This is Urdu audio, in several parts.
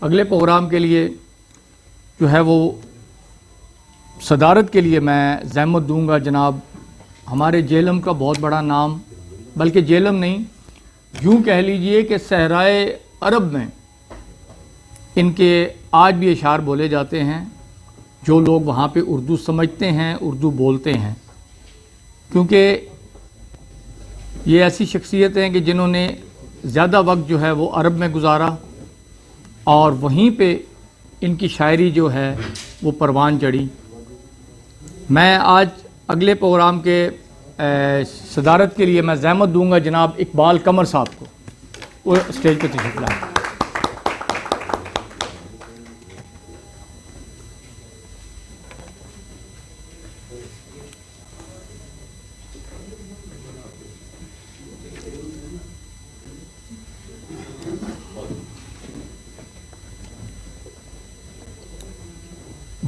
اگلے پروگرام کے لیے جو ہے وہ صدارت کے لیے میں زحمت دوں گا جناب ہمارے جیلم کا بہت بڑا نام، بلکہ جیلم نہیں، یوں کہہ لیجئے کہ صحرائے عرب میں ان کے آج بھی اشعار بولے جاتے ہیں. جو لوگ وہاں پہ اردو سمجھتے ہیں، اردو بولتے ہیں، کیونکہ یہ ایسی شخصیت ہیں کہ جنہوں نے زیادہ وقت جو ہے وہ عرب میں گزارا اور وہیں پہ ان کی شاعری جو ہے وہ پروان چڑھی. میں آج اگلے پروگرام کے صدارت کے لیے میں زحمت دوں گا جناب اقبال قمر صاحب کو، وہ اسٹیج پہ تشریف لائیں.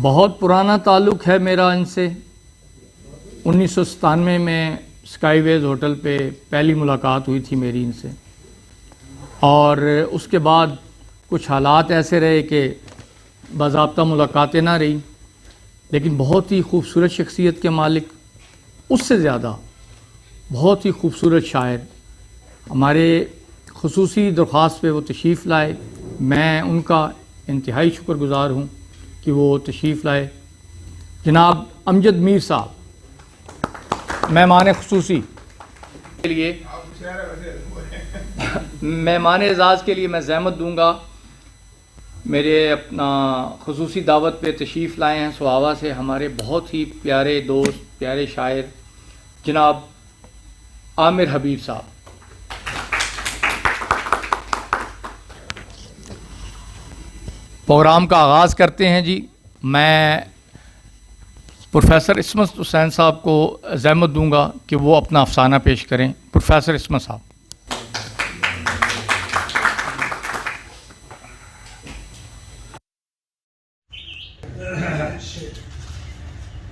بہت پرانا تعلق ہے میرا ان سے. 1997 میں اسکائی ویز ہوٹل پہ پہلی ملاقات ہوئی تھی میری ان سے، اور اس کے بعد کچھ حالات ایسے رہے کہ باضابطہ ملاقاتیں نہ رہی، لیکن بہت ہی خوبصورت شخصیت کے مالک، اس سے زیادہ بہت ہی خوبصورت شاعر. ہمارے خصوصی درخواست پہ وہ تشریف لائے. میں ان کا انتہائی شکر گزار ہوں کہ وہ تشریف لائے. جناب امجد میر صاحب مہمان خصوصی کے لیے، مہمان اعزاز کے لیے میں زحمت دوں گا. میرے اپنا خصوصی دعوت پہ تشریف لائے ہیں سواوا سے ہمارے بہت ہی پیارے دوست، پیارے شاعر جناب عامر حبیب صاحب. پروگرام کا آغاز کرتے ہیں جی. میں پروفیسر عصمت حسین صاحب کو زحمت دوں گا کہ وہ اپنا افسانہ پیش کریں. پروفیسر عصمت صاحب.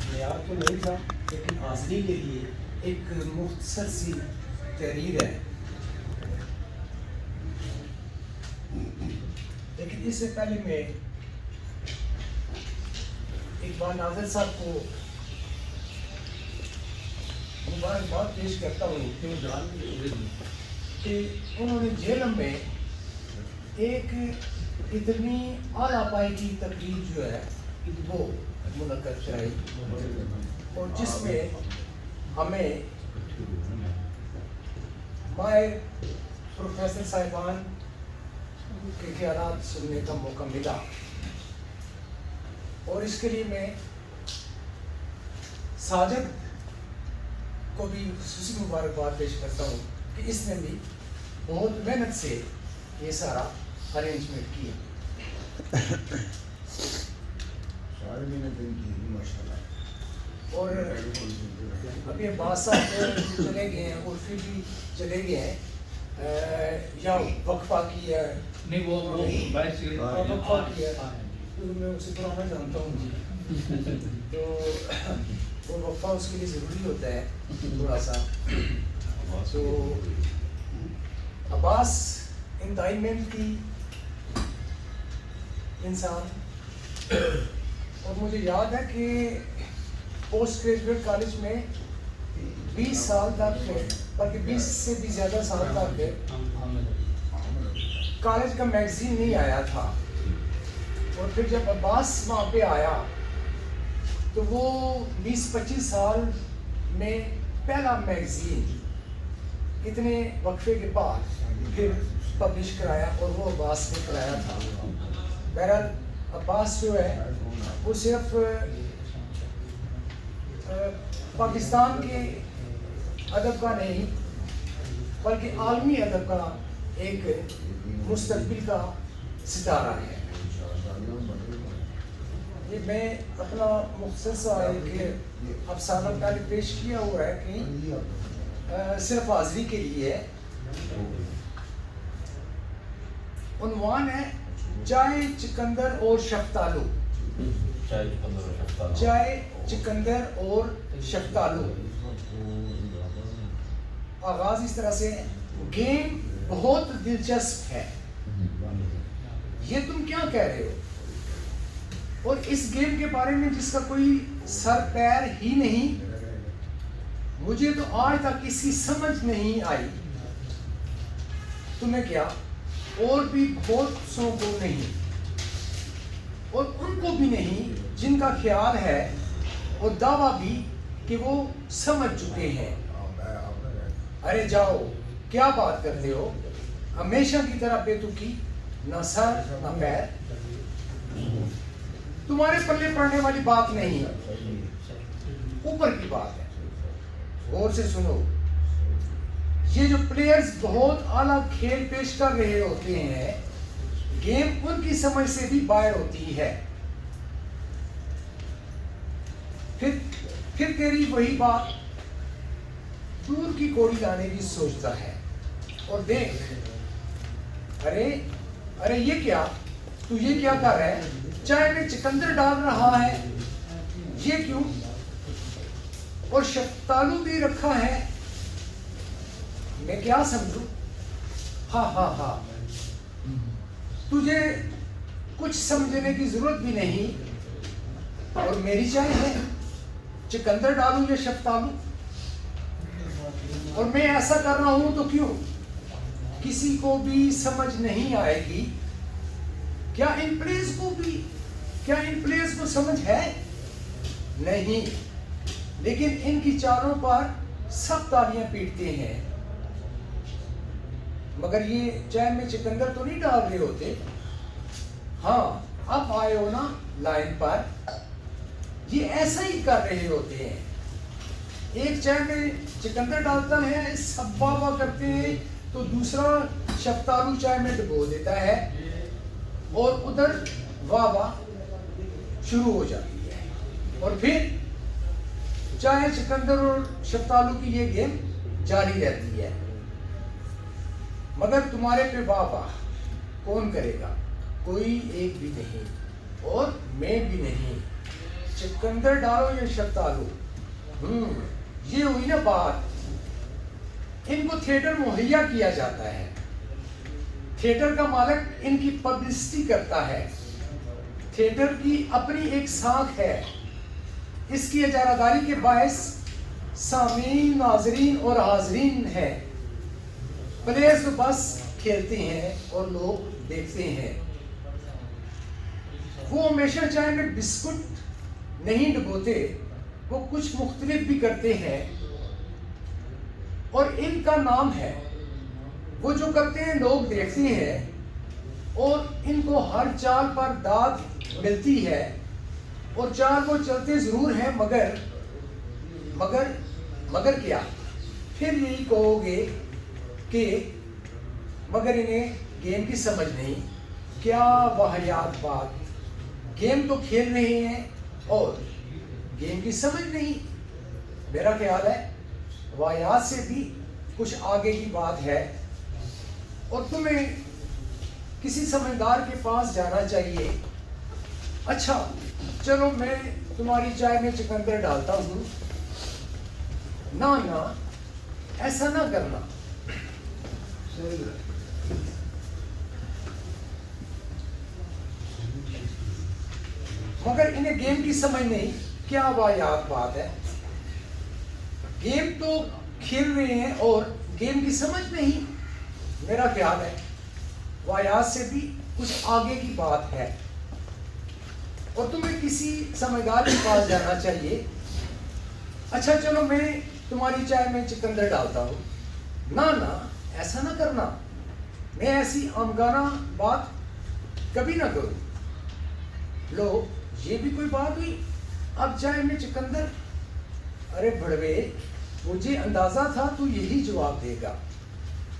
معیار تو نہیں تھا لیکن حاضری کے لیے ایک مختصر سی تحریر ہے. لیکن اس سے پہلے میں اقبال ناظر صاحب کو مبارکباد پیش کرتا ہوں کہ انہوں نے جیلم میں ایک اتنی اعلیٰ پائے کی تقریب جو ہے وہ منعقد کرائی، اور جس میں ہمیں ماہر پروفیسر صاحبان کے خیالات سننے کا موقع ملا. اور اس کے لیے میں ساجد کو بھی خصوصی مبارکباد پیش کرتا ہوں کہ اس نے بھی بہت محنت سے یہ سارا ارینجمنٹ کیا. اور ابھی عباس صاحب چلے گئے ہیں اور پھر بھی چلے گئے ہیں یا وقفہ کیا ہے. نہیں وہ وقفہ کیا ہے، میں اسے پرانا جانتا ہوں جی. تو وہ وقفہ اس کے لیے ضروری ہوتا ہے تھوڑا سا. تو عباس انتہائی محنتی انسان، اور مجھے یاد ہے کہ پوسٹ گریجویٹ کالج میں 20 سال تک، بلکہ 20 سے بھی زیادہ سال تک کالج کا میگزین نہیں آیا تھا. اور پھر جب عباس وہاں پہ آیا تو وہ 20-25 سال میں پہلا میگزین اتنے وقفے کے بعد پھر پبلش کرایا، اور وہ عباس نے کرایا تھا. بہرحال عباس جو ہے وہ صرف پاکستان کے ادب کا نہیں بلکہ عالمی ادب کا ایک مستقبل کا ستارہ ہے. یہ میں اپنا مختصر سا ایک افسانہ پہلے پیش کیا ہوا ہے کہ صرف حاضری کے لیے ہے. عنوان ہے چائے چقندر اور شفتالو. چائے چقندر اور شفتالو. آغاز اس طرح سے، گیم بہت دلچسپ ہے، یہ تم کیا کہہ رہے ہو؟ اور اس گیم کے بارے میں جس کا کوئی سر پیر ہی نہیں، مجھے تو آج تک اس کی سمجھ نہیں آئی. تمہیں کیا، اور بھی بہت سو کو نہیں، اور ان کو بھی نہیں جن کا خیال ہے اور دعویٰ بھی کہ وہ سمجھ چکے ہیں. ارے جاؤ، کیا بات کرتے ہو؟ ہمیشہ کی طرح بے تکی، نہ سر نہ پیر. تمہارے پلے پڑنے والی بات نہیں، اوپر کی بات ہے. غور سے سنو، یہ جو پلیئرز بہت اعلیٰ کھیل پیش کر رہے ہوتے ہیں، گیم ان کی سمجھ سے بھی باہر ہوتی ہے. پھر تیری وہی بات دور کی کوڑی لانے کی سوچتا ہے. اور دیکھ، ارے یہ کیا، تو یہ کیا کر رہا ہے؟ چائے میں چکندر ڈال رہا ہے. یہ کیوں؟ اور شفتالو بھی رکھا ہے. میں کیا سمجھوں؟ ہاں تجھے کچھ سمجھنے کی ضرورت بھی نہیں. اور میری چائے ہے، چکندر ڈالوں یا شفتالو؟ اور میں ایسا کر رہا ہوں تو کیوں؟ کسی کو بھی سمجھ نہیں آئے گی. کیا ان پلیئرز کو سمجھ ہے؟ نہیں، لیکن ان کی چالوں پر سب تالیاں پیٹتے ہیں. مگر یہ چائے میں چکندر تو نہیں ڈال رہے ہوتے. ہاں، اب آئے ہو نا لائن پر. یہ ایسا ہی کر رہے ہوتے ہیں. ایک چائے میں چکندر ڈالتا ہے، سب واہ کرتے ہیں، تو دوسرا شفتالو چائے میں ڈبو دیتا ہے، اور ادھر واہ شروع ہو جاتی ہے. اور پھر چائے چکندر اور شفتالو کی یہ گیم جاری رہتی ہے. مگر تمہارے پہ واہ کون کرے گا؟ کوئی ایک بھی نہیں، اور میں بھی نہیں. چکندر ڈالو یا شفتالو، یہ ہوئی نا بات. ان کو تھیٹر مہیا کیا جاتا ہے. تھیٹر کا مالک ان کی پبلسٹی کرتا ہے. تھیٹر کی اپنی ایک ساکھ ہے. اس کی اجارہ داری کے باعث سامعین، ناظرین اور حاضرین ہے. پلیئرز تو بس کھیلتے ہیں اور لوگ دیکھتے ہیں. وہ ہمیشہ چائے میں بسکٹ نہیں ڈبوتے، وہ کچھ مختلف بھی کرتے ہیں، اور ان کا نام ہے. وہ جو کرتے ہیں لوگ دیکھتے ہیں، اور ان کو ہر چال پر داد ملتی ہے. اور چال وہ چلتے ضرور ہیں، مگر کیا؟ پھر یہی کہو گے کہ مگر انہیں گیم کی سمجھ نہیں. کیا واہیات بات! گیم تو کھیل رہے ہیں اور گیم کی سمجھ نہیں. میرا خیال ہے واہیات سے بھی کچھ آگے کی بات ہے، اور تمہیں کسی سمجھدار کے پاس جانا چاہیے. اچھا چلو، میں تمہاری چائے میں چکندر ڈالتا ہوں. نہ ایسا نہ کرنا. مگر انہیں گیم کی سمجھ نہیں. کیا واہیات بات ہے! گیم تو کھیل رہے ہیں اور گیم کی سمجھ نہیں. میرا خیال ہے واہیات سے بھی کچھ آگے کی بات ہے، اور تمہیں کسی سمجھدار کے پاس جانا چاہیے. اچھا چلو، میں تمہاری چائے میں چکندر ڈالتا ہوں. نہ ایسا نہ کرنا. میں ایسی آمگانہ بات کبھی نہ کروں. لو، یہ بھی کوئی بات ہوئی؟ اب چائے میں چکندر! ارے بڑوے، مجھے اندازہ تھا تو یہی جواب دے گا.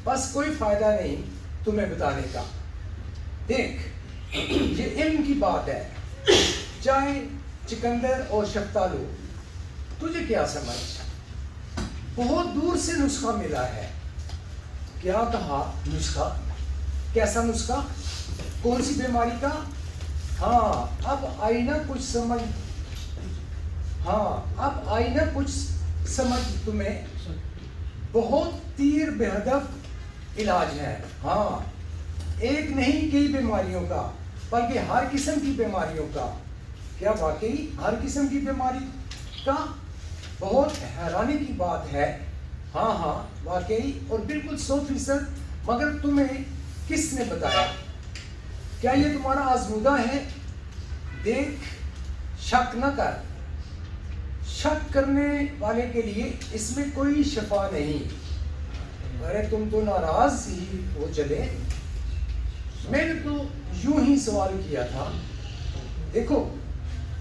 بس کوئی فائدہ نہیں تمہیں بتانے کا. دیکھ، یہ علم کی بات ہے. چائے چکندر اور شفتالو، تجھے کیا سمجھ؟ بہت دور سے نسخہ ملا ہے. کیا کہا؟ نسخہ؟ کیسا نسخہ؟ کون سی بیماری کا؟ ہاں اب آئی نا کچھ سمجھ تمہیں. بہت تیر بے ہدف علاج ہے. ہاں، ایک نہیں کئی بیماریوں کا بلکہ ہر قسم کی بیماریوں کا. کیا واقعی ہر قسم کی بیماری کا؟ بہت حیرانی کی بات ہے. ہاں واقعی اور بالکل 100%. مگر تمہیں کس نے بتایا؟ کیا یہ تمہارا آزمودہ ہے؟ دیکھ، شک نہ کر. شک کرنے والے کے لیے اس میں کوئی شفا نہیں. ارے تم تو ناراض ہی ہو چلے. میں نے تو یوں ہی سوال کیا تھا. دیکھو،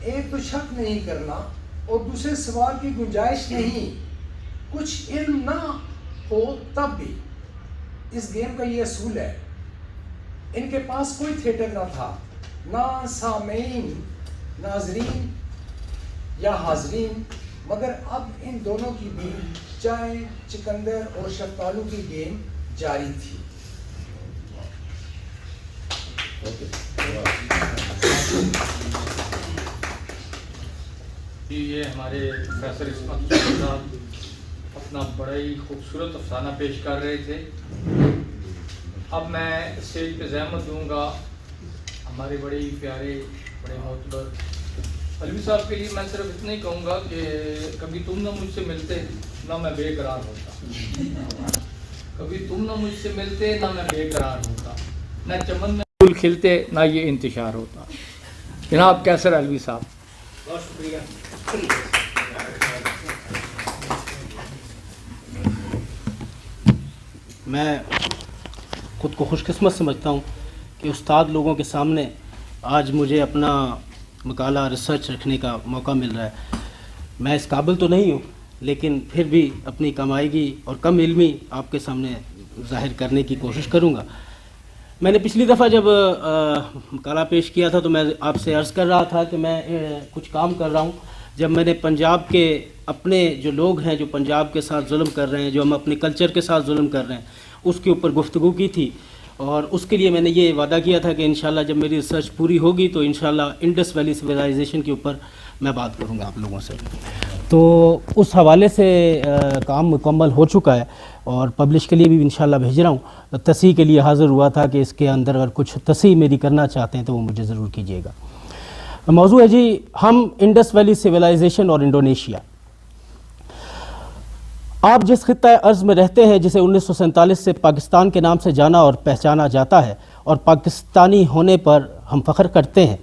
ایک تو شک نہیں کرنا اور دوسرے سوال کی گنجائش نہیں. کچھ علم نہ ہو تب بھی. اس گیم کا یہ اصول ہے. ان کے پاس کوئی تھیٹر نہ تھا، نہ سامعین، ناظرین یا حاضرین، مگر اب ان دونوں کی بھی چائے، چکندر اور شفتالو کی گیم جاری تھی. یہ ہمارے پروفیسر عصمت صاحب اپنا بڑا ہی خوبصورت افسانہ پیش کر رہے تھے. اب میں اسٹیج پہ زحمت دوں گا ہمارے بڑے ہی پیارے، بڑے معتبر علوی صاحب کے لیے. میں صرف اتنا ہی کہوں گا کہ کبھی تم نہ مجھ سے ملتے نہ میں بے قرار ہوتا. کبھی تم نہ مجھ سے ملتے نہ میں بے قرار ہوتا. نہ چمن میں پھول کھلتے نہ یہ انتشار ہوتا. جناب کیسر علوی صاحب. بہت شکریہ. میں خود کو خوش قسمت سمجھتا ہوں کہ استاد لوگوں کے سامنے آج مجھے اپنا مقالہ ریسرچ رکھنے کا موقع مل رہا ہے. میں اس قابل تو نہیں ہوں، لیکن پھر بھی اپنی کمائیگی اور کم علمی آپ کے سامنے ظاہر کرنے کی کوشش کروں گا. میں نے پچھلی دفعہ جب مقالہ پیش کیا تھا تو میں آپ سے عرض کر رہا تھا کہ میں کچھ کام کر رہا ہوں. جب میں نے پنجاب کے اپنے جو لوگ ہیں جو پنجاب کے ساتھ ظلم کر رہے ہیں، جو ہم اپنے کلچر کے ساتھ ظلم کر رہے ہیں، اس کے اوپر گفتگو کی تھی. اور اس کے لیے میں نے یہ وعدہ کیا تھا کہ انشاءاللہ جب میری ریسرچ پوری ہوگی تو انشاءاللہ انڈس ویلی سویلائزیشن کے اوپر میں بات کروں گا آپ لوگوں سے. تو اس حوالے سے کام مکمل ہو چکا ہے اور پبلش کے لیے بھی انشاءاللہ بھیج رہا ہوں. تصحیح کے لیے حاضر ہوا تھا کہ اس کے اندر اگر کچھ تصحیح میری کرنا چاہتے ہیں تو وہ مجھے ضرور کیجیے گا. موضوع ہے جی ہم انڈس ویلی سویلائزیشن اور انڈونیشیا. آپ جس خطہ ارض میں رہتے ہیں جسے 1947 سے پاکستان کے نام سے جانا اور پہچانا جاتا ہے اور پاکستانی ہونے پر ہم فخر کرتے ہیں،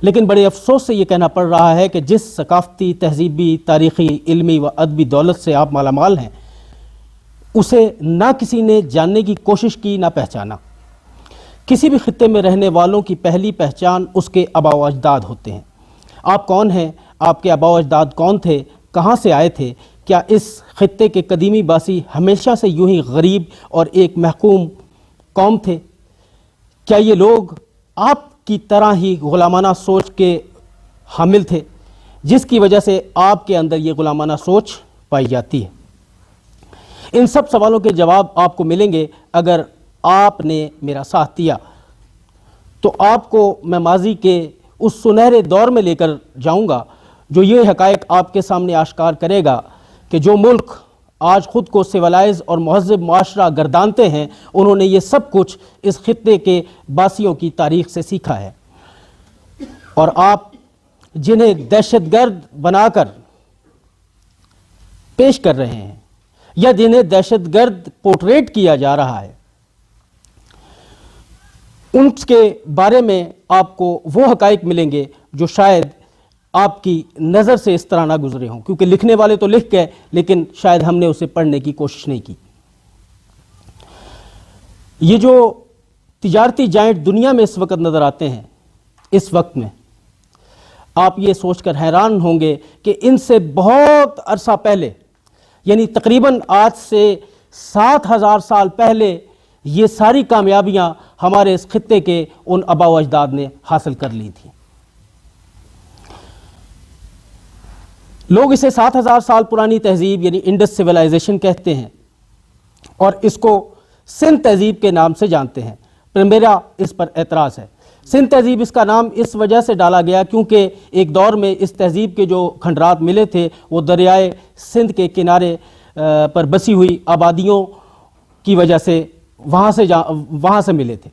لیکن بڑے افسوس سے یہ کہنا پڑ رہا ہے کہ جس ثقافتی، تہذیبی، تاریخی، علمی و ادبی دولت سے آپ مالا مال ہیں اسے نہ کسی نے جاننے کی کوشش کی نہ پہچانا. کسی بھی خطے میں رہنے والوں کی پہلی پہچان اس کے آباء و اجداد ہوتے ہیں. آپ کون ہیں؟ آپ کے آباء و اجداد کون تھے؟ کہاں سے آئے تھے؟ کیا اس خطے کے قدیمی باسی ہمیشہ سے یوں ہی غریب اور ایک محکوم قوم تھے؟ کیا یہ لوگ آپ کی طرح ہی غلامانہ سوچ کے حامل تھے جس کی وجہ سے آپ کے اندر یہ غلامانہ سوچ پائی جاتی ہے؟ ان سب سوالوں کے جواب آپ کو ملیں گے اگر آپ نے میرا ساتھ دیا. تو آپ کو میں ماضی کے اس سنہرے دور میں لے کر جاؤں گا جو یہ حقائق آپ کے سامنے آشکار کرے گا کہ جو ملک آج خود کو سیولائز اور مہذب معاشرہ گردانتے ہیں انہوں نے یہ سب کچھ اس خطے کے باسیوں کی تاریخ سے سیکھا ہے. اور آپ جنہیں دہشت گرد بنا کر پیش کر رہے ہیں یا جنہیں دہشت گرد پورٹریٹ کیا جا رہا ہے ان کے بارے میں آپ کو وہ حقائق ملیں گے جو شاید آپ کی نظر سے اس طرح نہ گزرے ہوں، کیونکہ لکھنے والے تو لکھ گئے لیکن شاید ہم نے اسے پڑھنے کی کوشش نہیں کی. یہ جو تجارتی جائنٹ دنیا میں اس وقت نظر آتے ہیں، اس وقت میں آپ یہ سوچ کر حیران ہوں گے کہ ان سے بہت عرصہ پہلے، یعنی تقریباً آج سے 7000 سال پہلے یہ ساری کامیابیاں ہمارے اس خطے کے ان آباء و اجداد نے حاصل کر لی تھیں. لوگ اسے 7000 سال پرانی تہذیب یعنی انڈس سویلائزیشن کہتے ہیں اور اس کو سندھ تہذیب کے نام سے جانتے ہیں. پر میرا اس پر اعتراض ہے. سندھ تہذیب اس کا نام اس وجہ سے ڈالا گیا کیونکہ ایک دور میں اس تہذیب کے جو کھنڈرات ملے تھے وہ دریائے سندھ کے کنارے پر بسی ہوئی آبادیوں کی وجہ سے وہاں سے ملے تھے.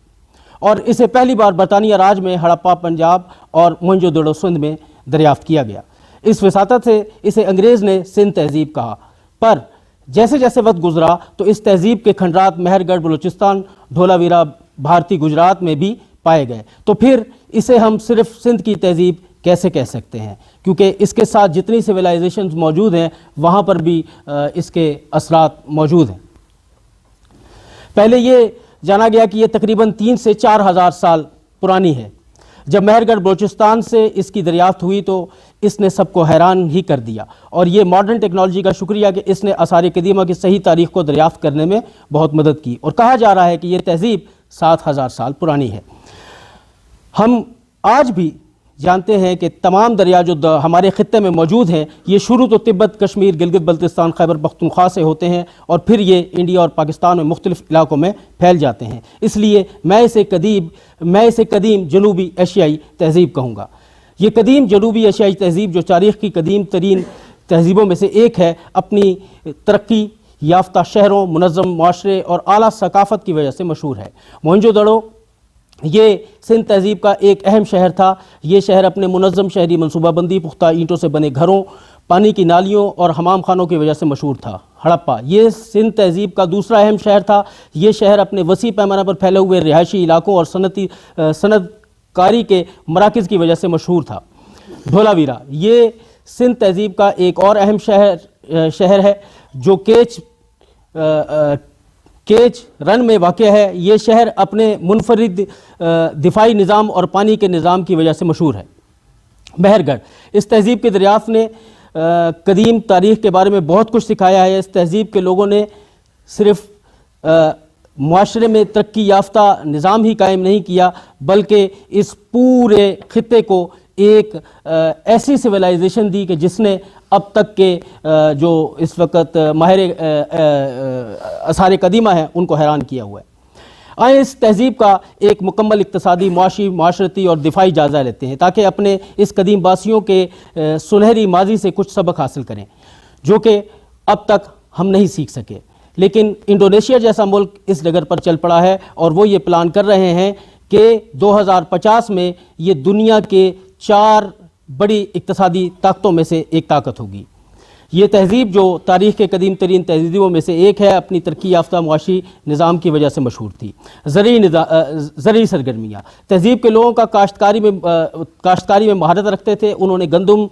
اور اسے پہلی بار برطانیہ راج میں ہڑپا پنجاب اور موہنجو دڑو سندھ میں دریافت کیا گیا۔ اس وساطت سے اسے انگریز نے سندھ تہذیب کہا، پر جیسے جیسے وقت گزرا تو اس تہذیب کے کھنڈرات مہر گڑھ بلوچستان، ڈھولا ویرا بھارتی گجرات میں بھی پائے گئے، تو پھر اسے ہم صرف سندھ کی تہذیب کیسے کہہ سکتے ہیں؟ کیونکہ اس کے ساتھ جتنی سویلائزیشنز موجود ہیں وہاں پر بھی اس کے اثرات موجود ہیں۔ پہلے یہ جانا گیا کہ یہ تقریباً 3 سے 4 ہزار سال پرانی ہے۔ جب مہر گڑھ بلوچستان سے اس کی دریافت ہوئی تو اس نے سب کو حیران ہی کر دیا، اور یہ ماڈرن ٹیکنالوجی کا شکریہ کہ اس نے آثار قدیمہ کی صحیح تاریخ کو دریافت کرنے میں بہت مدد کی، اور کہا جا رہا ہے کہ یہ تہذیب 7,000 سال پرانی ہے۔ ہم آج بھی جانتے ہیں کہ تمام دریا جو ہمارے خطے میں موجود ہیں یہ شروع تو تبت، کشمیر، گلگت بلتستان، خیبر پختونخوا سے ہوتے ہیں، اور پھر یہ انڈیا اور پاکستان میں مختلف علاقوں میں پھیل جاتے ہیں۔ اس لیے میں اسے قدیم جنوبی ایشیائی تہذیب کہوں گا۔ یہ قدیم جنوبی ایشیائی تہذیب جو تاریخ کی قدیم ترین تہذیبوں میں سے ایک ہے، اپنی ترقی یافتہ شہروں، منظم معاشرے اور اعلیٰ ثقافت کی وجہ سے مشہور ہے۔ موہنجو دڑو یہ سندھ تہذیب کا ایک اہم شہر تھا۔ یہ شہر اپنے منظم شہری منصوبہ بندی، پختہ اینٹوں سے بنے گھروں، پانی کی نالیوں اور حمام خانوں کی وجہ سے مشہور تھا۔ ہڑپا یہ سندھ تہذیب کا دوسرا اہم شہر تھا۔ یہ شہر اپنے وسیع پیمانہ پر پھیلے ہوئے رہائشی علاقوں اور صنعت کاری کے مراکز کی وجہ سے مشہور تھا۔ ڈھولا ویرا یہ سندھ تہذیب کا ایک اور اہم شہر ہے جو کیچ رن میں واقع ہے۔ یہ شہر اپنے منفرد دفاعی نظام اور پانی کے نظام کی وجہ سے مشہور ہے۔ مہر گڑھ اس تہذیب کی دریافت نے قدیم تاریخ کے بارے میں بہت کچھ سکھایا ہے۔ اس تہذیب کے لوگوں نے صرف معاشرے میں ترقی یافتہ نظام ہی قائم نہیں کیا، بلکہ اس پورے خطے کو ایک ایسی سویلائزیشن دی کہ جس نے اب تک کے جو اس وقت ماہر آثار قدیمہ ہیں ان کو حیران کیا ہوا ہے۔ آئیں اس تہذیب کا ایک مکمل اقتصادی، معاشی، معاشرتی اور دفاعی جائزہ لیتے ہیں تاکہ اپنے اس قدیم باسیوں کے سنہری ماضی سے کچھ سبق حاصل کریں جو کہ اب تک ہم نہیں سیکھ سکے۔ لیکن انڈونیشیا جیسا ملک اس ڈگر پر چل پڑا ہے، اور وہ یہ پلان کر رہے ہیں کہ 2050 میں یہ دنیا کے 4 بڑی اقتصادی طاقتوں میں سے ایک طاقت ہوگی۔ یہ تہذیب جو تاریخ کے قدیم ترین تہذیبوں میں سے ایک ہے، اپنی ترقی یافتہ معاشی نظام کی وجہ سے مشہور تھی۔ زرعی سرگرمیاں تہذیب کے لوگوں کا کاشتکاری میں مہارت رکھتے تھے۔ انہوں نے گندم،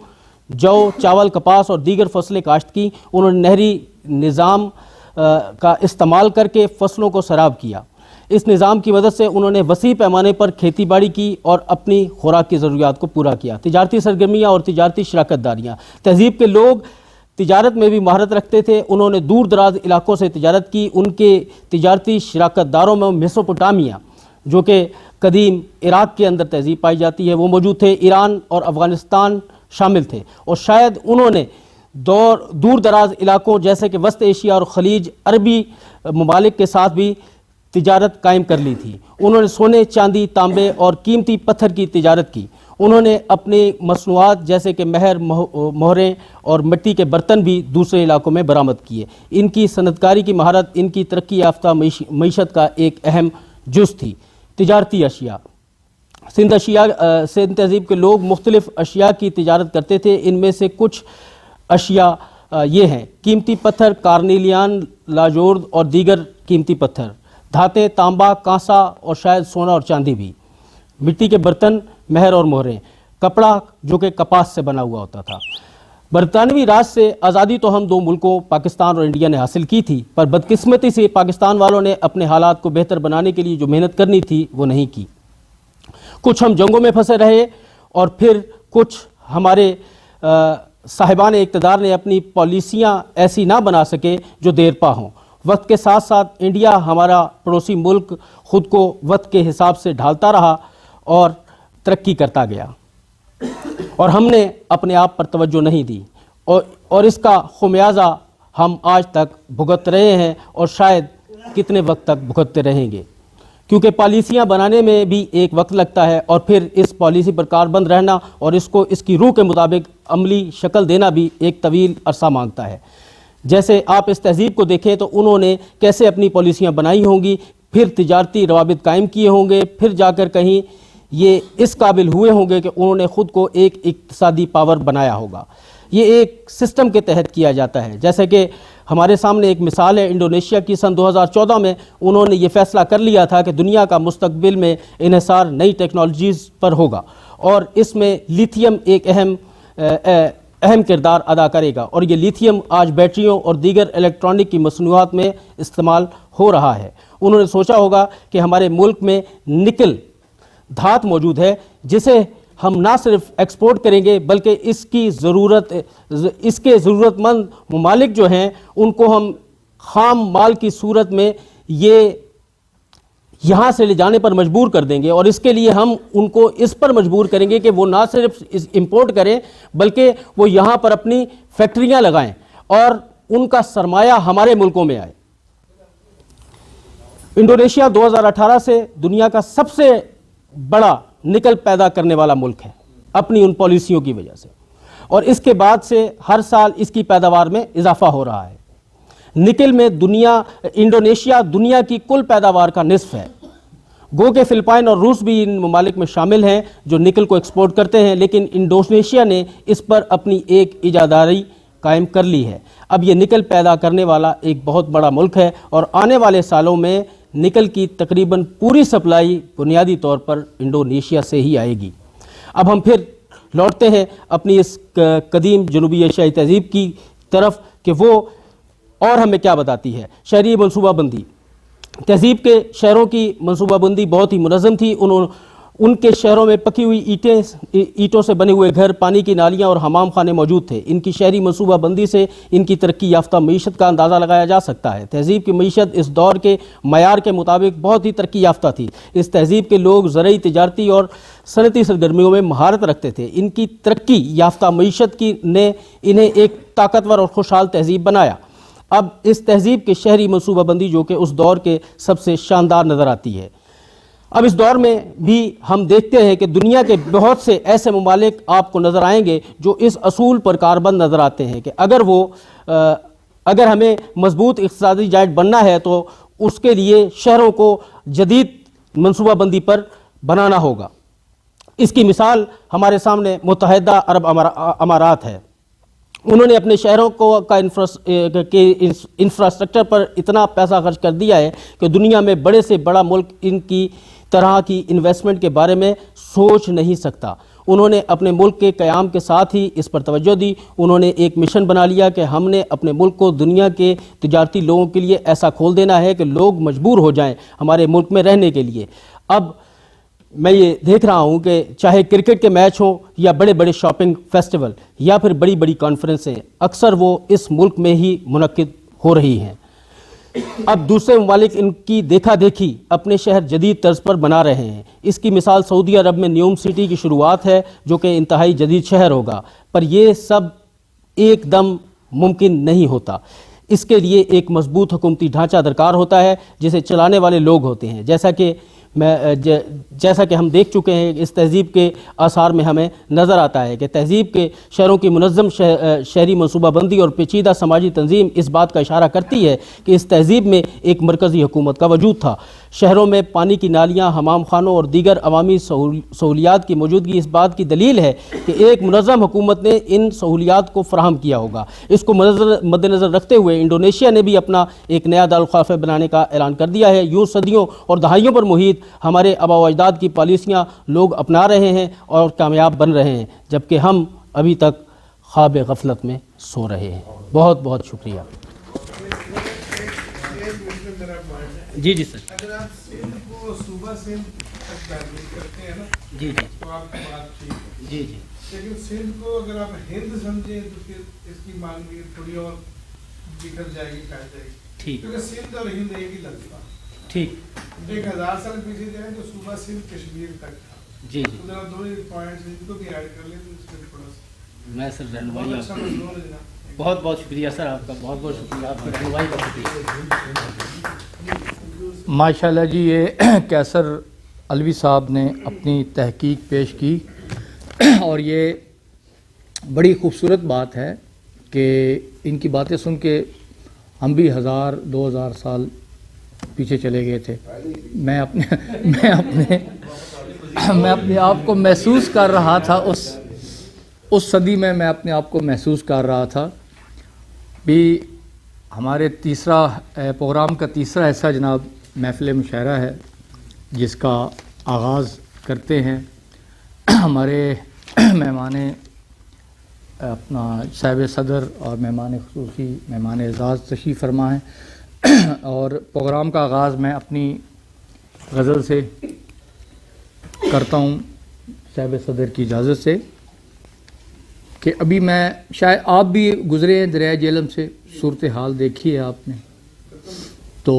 جو، چاول، کپاس اور دیگر فصلیں کاشت کی۔ انہوں نے نہری نظام کا استعمال کر کے فصلوں کو سیراب کیا۔ اس نظام کی مدد سے انہوں نے وسیع پیمانے پر کھیتی باڑی کی اور اپنی خوراک کی ضروریات کو پورا کیا۔ تجارتی سرگرمیاں اور تجارتی شراکت داریاں تہذیب کے لوگ تجارت میں بھی مہارت رکھتے تھے۔ انہوں نے دور دراز علاقوں سے تجارت کی۔ ان کے تجارتی شراکت داروں میں میسوپوٹامیہ جو کہ قدیم عراق کے اندر تہذیب پائی جاتی ہے وہ موجود تھے، ایران اور افغانستان شامل تھے، اور شاید انہوں نے دور دراز علاقوں جیسے کہ وسط ایشیا اور خلیج عربی ممالک کے ساتھ بھی تجارت قائم کر لی تھی۔ انہوں نے سونے، چاندی، تانبے اور قیمتی پتھر کی تجارت کی۔ انہوں نے اپنی مصنوعات جیسے کہ مہر، مہریں اور مٹی کے برتن بھی دوسرے علاقوں میں برآمد کیے۔ ان کی صنعت کاری کی مہارت ان کی ترقی یافتہ معیشت کا ایک اہم جز تھی۔ تجارتی اشیاء سندھ تہذیب کے لوگ مختلف اشیاء کی تجارت کرتے تھے۔ ان میں سے کچھ اشیاء یہ ہیں: قیمتی پتھر، کارنیلین، لاجورد اور دیگر قیمتی پتھر، دھاتیں، تانبا، کانسا اور شاید سونا اور چاندی بھی، مٹی کے برتن، مہر اور مہریں، کپڑا جو کہ کپاس سے بنا ہوا ہوتا تھا۔ برطانوی راج سے آزادی تو ہم 2 ملکوں پاکستان اور انڈیا نے حاصل کی تھی، پر بدقسمتی سے پاکستان والوں نے اپنے حالات کو بہتر بنانے کے لیے جو محنت کرنی تھی وہ نہیں کی۔ کچھ ہم جنگوں میں پھنسے رہے، اور پھر کچھ ہمارے صاحبان اقتدار نے اپنی پالیسیاں ایسی نہ بنا سکے جو دیر پا ہوں۔ وقت کے ساتھ ساتھ انڈیا ہمارا پڑوسی ملک خود کو وقت کے حساب سے ڈھالتا رہا اور ترقی کرتا گیا، اور ہم نے اپنے آپ پر توجہ نہیں دی، اور اس کا خمیازہ ہم آج تک بھگت رہے ہیں، اور شاید کتنے وقت تک بھگتتے رہیں گے، کیونکہ پالیسیاں بنانے میں بھی ایک وقت لگتا ہے، اور پھر اس پالیسی پر کاربند رہنا اور اس کو اس کی روح کے مطابق عملی شکل دینا بھی ایک طویل عرصہ مانگتا ہے۔ جیسے آپ اس تہذیب کو دیکھیں تو انہوں نے کیسے اپنی پالیسیاں بنائی ہوں گی، پھر تجارتی روابط قائم کیے ہوں گے, پھر جا کر کہیں یہ اس قابل ہوئے ہوں گے کہ انہوں نے خود کو ایک اقتصادی پاور بنایا ہوگا. یہ ایک سسٹم کے تحت کیا جاتا ہے. جیسے کہ ہمارے سامنے ایک مثال ہے انڈونیشیا کی. سن 2014 میں انہوں نے یہ فیصلہ کر لیا تھا کہ دنیا کا مستقبل میں انحصار نئی ٹیکنالوجیز پر ہوگا, اور اس میں لیتھیم ایک اہم کردار ادا کرے گا, اور یہ لیتھیم آج بیٹریوں اور دیگر الیکٹرانک کی مصنوعات میں استعمال ہو رہا ہے. انہوں نے سوچا ہوگا کہ ہمارے ملک میں نکل دھات موجود ہے جسے ہم نہ صرف ایکسپورٹ کریں گے بلکہ اس کے ضرورت مند ممالک جو ہیں ان کو ہم خام مال کی صورت میں یہ یہاں سے لے جانے پر مجبور کر دیں گے, اور اس کے لیے ہم ان کو اس پر مجبور کریں گے کہ وہ نہ صرف امپورٹ کریں بلکہ وہ یہاں پر اپنی فیکٹریاں لگائیں اور ان کا سرمایہ ہمارے ملکوں میں آئے. انڈونیشیا 2018 سے دنیا کا سب سے بڑا نکل پیدا کرنے والا ملک ہے اپنی ان پالیسیوں کی وجہ سے, اور اس کے بعد سے ہر سال اس کی پیداوار میں اضافہ ہو رہا ہے. نکل میں انڈونیشیا دنیا کی کل پیداوار کا نصف ہے. گو کہ فلپائن اور روس بھی ان ممالک میں شامل ہیں جو نکل کو ایکسپورٹ کرتے ہیں, لیکن انڈونیشیا نے اس پر اپنی ایک اجاراداری قائم کر لی ہے. اب یہ نکل پیدا کرنے والا ایک بہت بڑا ملک ہے, اور آنے والے سالوں میں نکل کی تقریباً پوری سپلائی بنیادی طور پر انڈونیشیا سے ہی آئے گی. اب ہم پھر لوٹتے ہیں اپنی اس قدیم جنوبی ایشیائی تہذیب کی طرف کہ وہ اور ہمیں کیا بتاتی ہے. شہری منصوبہ بندی. تہذیب کے شہروں کی منصوبہ بندی بہت ہی منظم تھی. ان کے شہروں میں پکی ہوئی اینٹوں سے بنے ہوئے گھر, پانی کی نالیاں اور حمام خانے موجود تھے. ان کی شہری منصوبہ بندی سے ان کی ترقی یافتہ معیشت کا اندازہ لگایا جا سکتا ہے. تہذیب کی معیشت اس دور کے معیار کے مطابق بہت ہی ترقی یافتہ تھی. اس تہذیب کے لوگ زرعی, تجارتی اور صنعتی سرگرمیوں میں مہارت رکھتے تھے. ان کی ترقی یافتہ معیشت نے انہیں ایک طاقتور اور خوشحال تہذیب بنایا. اب اس تہذیب کے شہری منصوبہ بندی جو کہ اس دور کے سب سے شاندار نظر آتی ہے. اب اس دور میں بھی ہم دیکھتے ہیں کہ دنیا کے بہت سے ایسے ممالک آپ کو نظر آئیں گے جو اس اصول پر کاربند نظر آتے ہیں کہ اگر ہمیں مضبوط اقتصادی جائنٹ بننا ہے تو اس کے لیے شہروں کو جدید منصوبہ بندی پر بنانا ہوگا. اس کی مثال ہمارے سامنے متحدہ عرب امارات ہے. انہوں نے اپنے شہروں کے انفراسٹرکچر پر اتنا پیسہ خرچ کر دیا ہے کہ دنیا میں بڑے سے بڑا ملک ان کی طرح کی انویسٹمنٹ کے بارے میں سوچ نہیں سکتا. انہوں نے اپنے ملک کے قیام کے ساتھ ہی اس پر توجہ دی. انہوں نے ایک مشن بنا لیا کہ ہم نے اپنے ملک کو دنیا کے تجارتی لوگوں کے لیے ایسا کھول دینا ہے کہ لوگ مجبور ہو جائیں ہمارے ملک میں رہنے کے لیے. اب میں یہ دیکھ رہا ہوں کہ چاہے کرکٹ کے میچ ہوں یا بڑے بڑے شاپنگ فیسٹیول یا پھر بڑی بڑی کانفرنسیں, اکثر وہ اس ملک میں ہی منعقد ہو رہی ہیں. اب دوسرے ممالک ان کی دیکھا دیکھی اپنے شہر جدید طرز پر بنا رہے ہیں. اس کی مثال سعودی عرب میں نیوم سٹی کی شروعات ہے جو کہ انتہائی جدید شہر ہوگا, پر یہ سب ایک دم ممکن نہیں ہوتا. اس کے لیے ایک مضبوط حکومتی ڈھانچہ درکار ہوتا ہے جسے چلانے والے لوگ ہوتے ہیں. جیسا کہ ہم دیکھ چکے ہیں اس تہذیب کے آثار میں ہمیں نظر آتا ہے کہ تہذیب کے شہروں کی منظم شہری منصوبہ بندی اور پیچیدہ سماجی تنظیم اس بات کا اشارہ کرتی ہے کہ اس تہذیب میں ایک مرکزی حکومت کا وجود تھا. شہروں میں پانی کی نالیاں, حمام خانوں اور دیگر عوامی سہولیات کی موجودگی اس بات کی دلیل ہے کہ ایک منظم حکومت نے ان سہولیات کو فراہم کیا ہوگا. اس کو مد نظر رکھتے ہوئے انڈونیشیا نے بھی اپنا ایک نیا دارالخلافہ بنانے کا اعلان کر دیا ہے. یوں صدیوں اور دہائیوں پر محیط ہمارے آباء و اجداد کی پالیسیاں لوگ اپنا رہے ہیں اور کامیاب بن رہے ہیں, جبکہ ہم ابھی تک خواب غفلت میں سو رہے ہیں. بہت بہت شکریہ. جی جی سر. اگر آپ سندھ کو صوبہ سندھ تک تعبیر کرتے ہیں نا جی جی تو آپ کی بات ٹھیک ہے. جی جی. لیکن سندھ کو اگر آپ ہند سمجھیں تو پھر اس کی معنی تھوڑی اور بکھر جائے گی, کٹ جائے گی. ٹھیک. کیونکہ سندھ اور ہند ایک ہی لفظ تھا. ٹھیک. 1000 سال پیچھے جائیں تو صوبہ سندھ کشمیر تک تھا. جی جی. ذرا دو پوائنٹس ان کو بھی ایڈ کر لیں تو اس میں تھوڑا سا میں سر رہنمائی بہت اچھا مضمون ہے جناب. بہت بہت شکریہ سر آپ کا, بہت بہت شکریہ آپ کی رہنمائی کا شکریہ. ماشاءاللہ جی, یہ کیسر علوی صاحب نے اپنی تحقیق پیش کی اور یہ بڑی خوبصورت بات ہے کہ ان کی باتیں سن کے ہم بھی 1000-2000 سال پیچھے چلے گئے تھے. میں اپنے آپ کو محسوس کر رہا تھا اس صدی میں اپنے آپ کو محسوس کر رہا تھا. بھی ہمارے پروگرام کا تیسرا حصہ جناب محفل مشاعرہ ہے جس کا آغاز کرتے ہیں ہمارے مہمان اپنا صاحب صدر اور مہمان خصوصی مہمان اعزاز تشریف فرما ہیں. اور پروگرام کا آغاز میں اپنی غزل سے کرتا ہوں صاحب صدر کی اجازت سے کہ ابھی میں شاید آپ بھی گزرے ہیں دریائے جہلم سے, صورتحال دیکھی ہے آپ نے, تو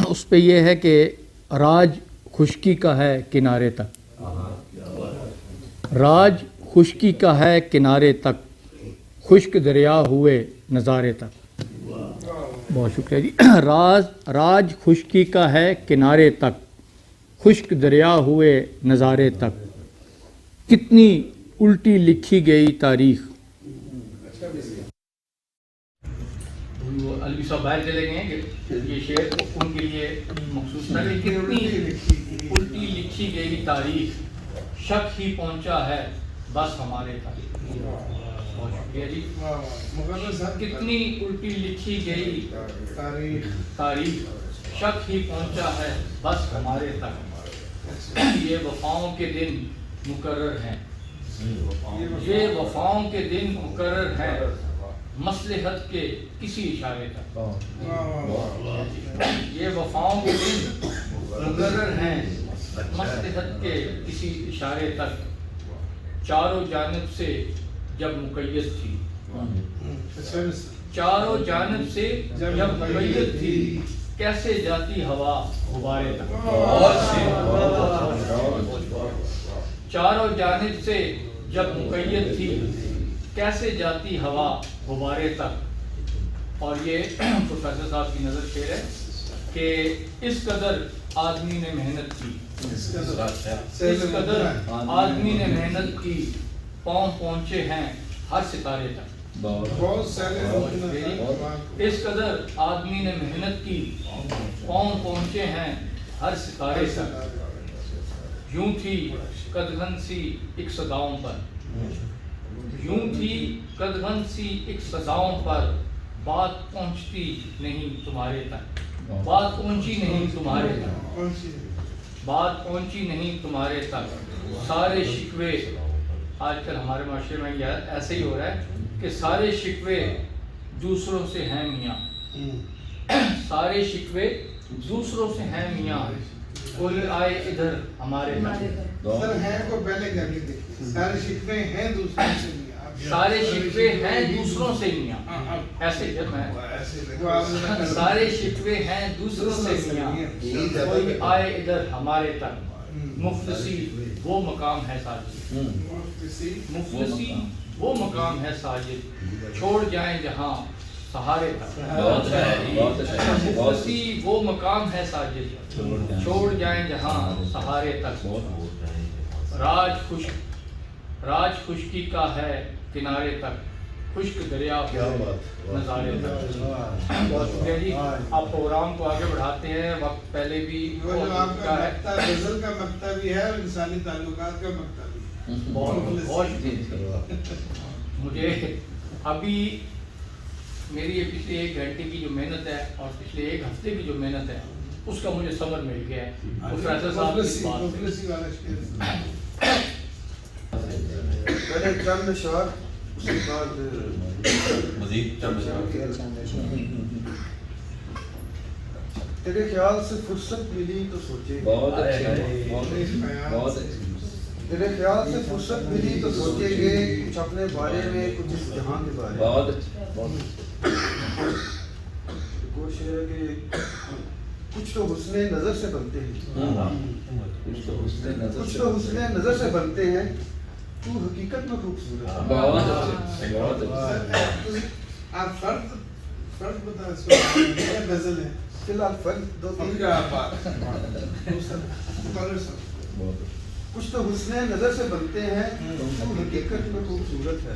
اس پہ یہ ہے کہ راج خشکی کا ہے کنارے تک, راج خشکی کا ہے کنارے تک, خشک دریا ہوئے نظارے تک. بہت شکریہ جی. راج خشکی کا ہے کنارے تک, خشک دریا ہوئے نظارے تک, کتنی الٹی لکھی گئی تاریخ. علوی صاحب باہر چلے گئے ہیں کہ یہ شعر ان کے لیے مخصوص تھا. کتنی الٹی لکھی گئی تاریخ, شک ہی پہنچا ہے بس ہمارے تک. بہت شکریہ جی. کتنی الٹی لکھی گئی تاریخ, شک ہی پہنچا ہے بس ہمارے تک. یہ وفاؤں کے دن مقرر ہیں, یہ وفاؤں کے دن مقرر ہیں, مصلحت کے کسی اشارے تک. یہ وفاؤں کے دن مقرر ہیں, مصلحت کے کسی اشارے تک. چاروں جانب سے جب مقید تھی, چاروں جانب سے جب مقید تھی, کیسے جاتی ہوا غبارے تک. چاروں جانب سے جب مقید تھی, کیسے جاتی ہوا غبارے تک. اور یہ پروفیسر صاحب کی نظر شعر ہے کہ اس قدر آدمی نے محنت کی, اس قدر آدمی نے محنت کی, پاؤں پہنچے ہیں ہر ستارے تک. اس قدر آدمی نے محنت کی, پاؤں پہنچے ہیں ہر ستارے تک. یوں تھی قدغن سی ایک صداؤں پر, یوں تھی قدغن سی ایک صداؤں پر, بات پہنچتی نہیں تمہارے تک. بات پہنچی نہیں تمہارے تک, بات پہنچی نہیں تمہارے تک. سارے شکوے, آج کل ہمارے معاشرے میں یہ ایسے ہی ہو رہا ہے کہ سارے شکوے دوسروں سے ہیں میاں, سارے شکوے دوسروں سے ہیں میاں, کوئی آئے ادھر ہمارے تک. سارے شکوے ہیں دوسروں سے میاں, سارے شکوے ہیں دوسروں سے میاں, ایسے جب میں سارے شکوے ہیں دوسروں سے میاں, کوئی آئے ادھر ہمارے تک. مفلسی وہ مقام ہے ساجد, مفلسی وہ مقام ہے ساجد, چھوڑ جائیں جہاں سہارے تک. مفلسی وہ مقام ہے ساجد, چھوڑ جائیں جہاں سہارے تک. راج خشکی کا ہے کنارے تک, خشک دریا نظارے تک. بہت شکریہ جی. آپ پروگرام کو آگے بڑھاتے ہیں, وقت پہلے بھی غزل کا مقطع بھی ہے اور انسانی تعلقات کا مقطع بھی. مجھے ابھی میری یہ پچھلے 1 گھنٹے کی جو محنت ہے اور پچھلے 1 ہفتے کی جو محنت ہے اس کا مجھے ثمر مل گیا ہے. پروفیسر صاحب کی بات پہلے چند اشعار, اس کے بعد مزید چند تیرے خیال سے فرصت ملی تو سوچے. بہت اچھے. تیرے خیال سے فرصت ملی تو سوچیں گے کچھ اپنے بارے میں, کچھ اس جہاں کے بارے میں. بہت اچھا. کوشش ہے کہ کچھ تو حسن نظر سے بنتے ہیں, کچھ تو حسن نظر سے بنتے ہیں, تو حقیقت میں خوبصورت. بہت اچھا, بہت اچھا. آپ فرق بتا غزل ہے فی الحال فرق 2-3 کچھ تو حسن نظر سے بنتے ہیں, تو حقیقت میں خوبصورت ہے.